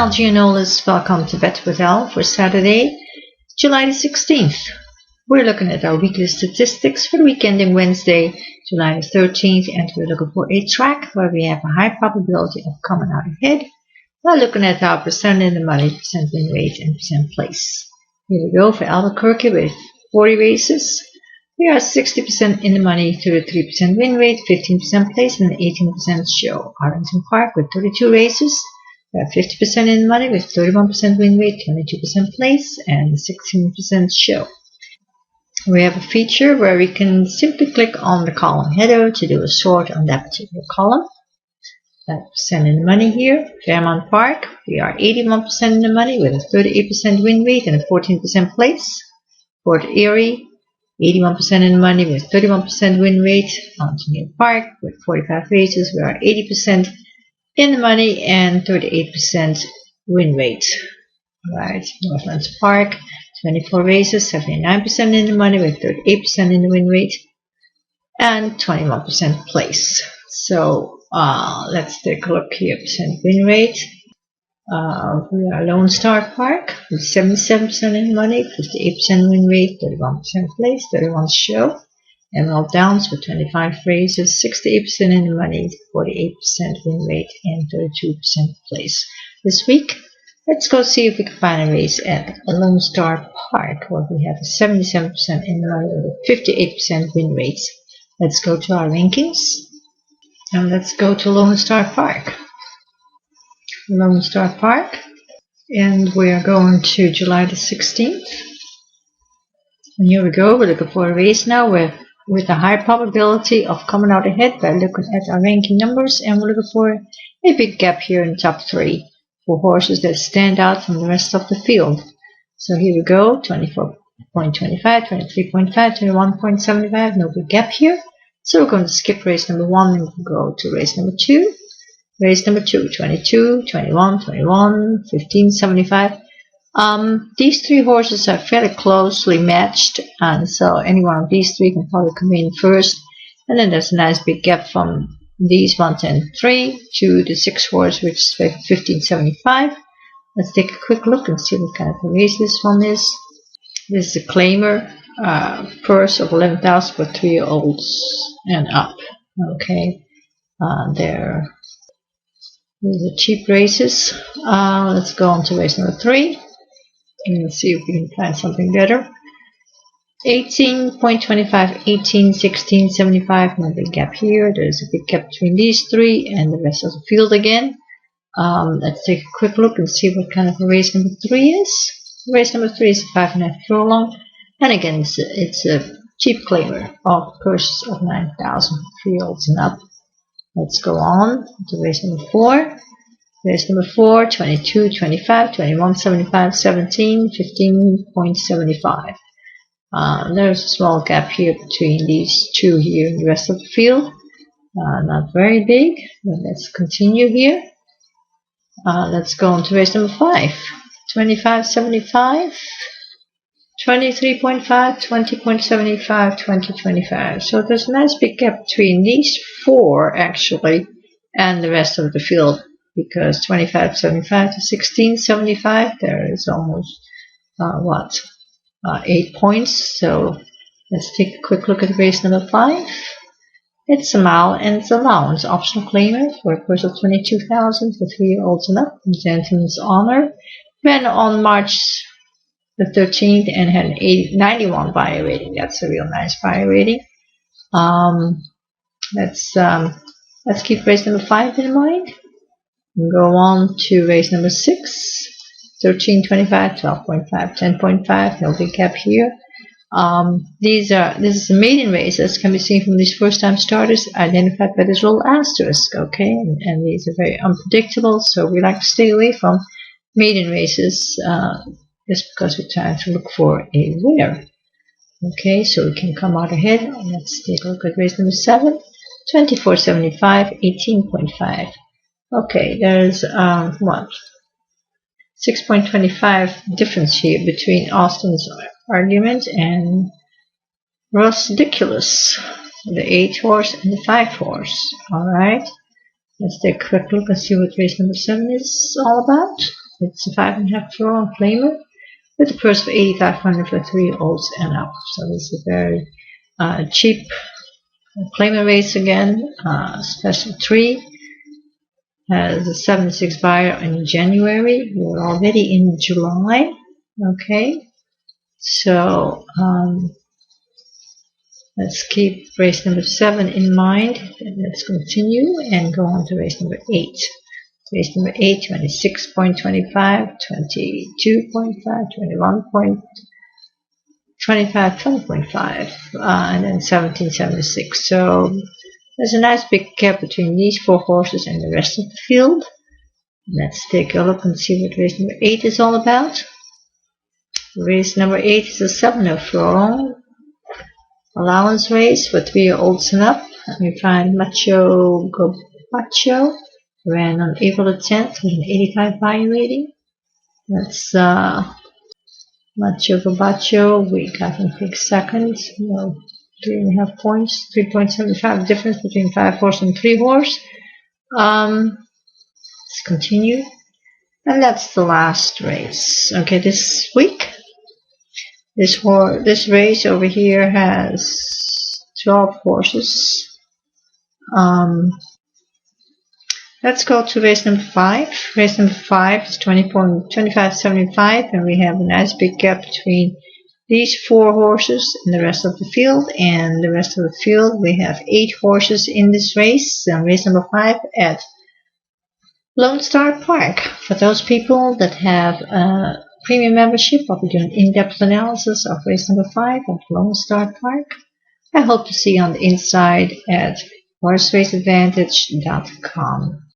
LGNOLers, welcome to Bet with L for Saturday, July the 16th. We're looking at our weekly statistics for the week ending Wednesday, July the 13th, and we're looking for a track where we have a high probability of coming out ahead. We're looking at our percent in the money, percent win rate, and percent place. Here we go for Albuquerque with 40 races. We are 60% in the money, 33% win rate, 15% place, and 18% show. Arlington Park with 32 races. We have 50% in the money with 31% win rate, 22% place, and 16% show. We have a feature where we can simply click on the column header to do a sort on that particular column. That percent in the money here. Fairmount Park, we are 81% in the money with a 38% win rate and a 14% place. Fort Erie, 81% in the money with 31% win rate. Mountaineer Park with 45 races, we are 80% in the money and 38% win rate. Alright, Northlands Park, 24 races, 79% in the money with 38% in the win rate and 21% place. So let's take a look here. Percent win rate. We are Lone Star Park with 77% in the money, 58% win rate, 31% place, 31 show. Emerald Downs with 25 races, 68% in the money, 48% win rate, and 32% place. This week, let's go see if we can find a race at Lone Star Park, where we have a 77% in the money with a 58% win rate. Let's go to our rankings, and let's go to Lone Star Park. Lone Star Park, and we are going to July the 16th. And here we go, we're looking for a race now with a high probability of coming out ahead by looking at our ranking numbers, and we're looking for a big gap here in the top 3 for horses that stand out from the rest of the field. So here we go, 24.25, 23.5, 21.75, no big gap here. So we're going to skip race number 1 and go to race number 2. Race number 2, 22, 21, 21, 15, 75. These 3 horses are fairly closely matched, and so any one of these 3 can probably come in first. And then there's a nice big gap from these 110.3 to the 6 horse, which is 15.75. Let's take a quick look and see what kind of a race this one is. This is a claimer, purse of 11,000 for 3-year-olds and up. Okay, these are cheap races. Let's go on to race number 3. And see if we can find something better. 18.25, 18, 16, 75. No big gap here. There's a big gap between these 3 and the rest of the field again. Let's take a quick look and see what kind of a race number 3 is. Race number 3 is a 5.5 furlong. And again, it's a cheap claimer of purses of 9,000 for 3-year-olds and up. Let's go on to race number 4. Race number 4, 22, 25, 21, 75, 17, 15.75. There's a small gap here between these 2 here and the rest of the field. Not very big, but let's continue here. Let's go on to race number 5. 25, 75, 23.5, 20.75, 20.25. So there's a nice big gap between these 4 actually and the rest of the field. Because 25.75 to 16.75, there is almost 8 points. So let's take a quick look at race number 5. It's a mile and it's allowance optional claimer for a purse of 22,000 for 3-year-olds and up. Gentleman's Honor ran on March the 13th and had an 91 buyer rating. That's a real nice buyer rating. Let's keep race number 5 in mind. Go on to race number 6, 13.25, 12.5, 10.5, no big gap here. This is a maiden race, as can be seen from these first-time starters, identified by this little asterisk, okay? And these are very unpredictable, so we like to stay away from maiden races just because we're trying to look for a winner. Okay, so we can come out ahead. Let's take a look at race number 7, 24.75, 18.5. Okay, there's 6.25 difference here between Austin's Argument and Ridiculous, the 8 horse and the 5 horse. Alright, let's take a quick look and see what race number 7 is all about. It's a 5.5 furlong claimer with a purse of 8,500 for 3-year-olds and up. So this is a very cheap claimer race again. Special 3 has a 76 buyer in January. We're already in July. Okay, so let's keep race number 7 in mind. Let's continue and go on to race number 8. Race number 8, 26.25, 22.5, 21.25, 20.5, and then 17.76. So there's a nice big gap between these 4 horses and the rest of the field. Let's take a look and see what race number 8 is all about. Race number 8 is a 7 furlong allowance race for 3-year-olds and up. We find Macho Gobacho ran on April the 10th with an 85 buyer rating. That's Macho Gobacho. We got him picked second. 3.5 points, 3.75 difference between 5 horse and 3 horse. Let's continue. And that's the last race. Okay, this week. This race over here has 12 horses. Let's go to race number 5. Race number 5 is 20.2575, and we have a nice big gap between these 4 horses and the rest of the field. And the rest of the field, we have 8 horses in this race. Race number 5 at Lone Star Park. For those people that have a premium membership, I'll be doing an in-depth analysis of race number 5 at Lone Star Park. I hope to see you on the inside at horseraceadvantage.com.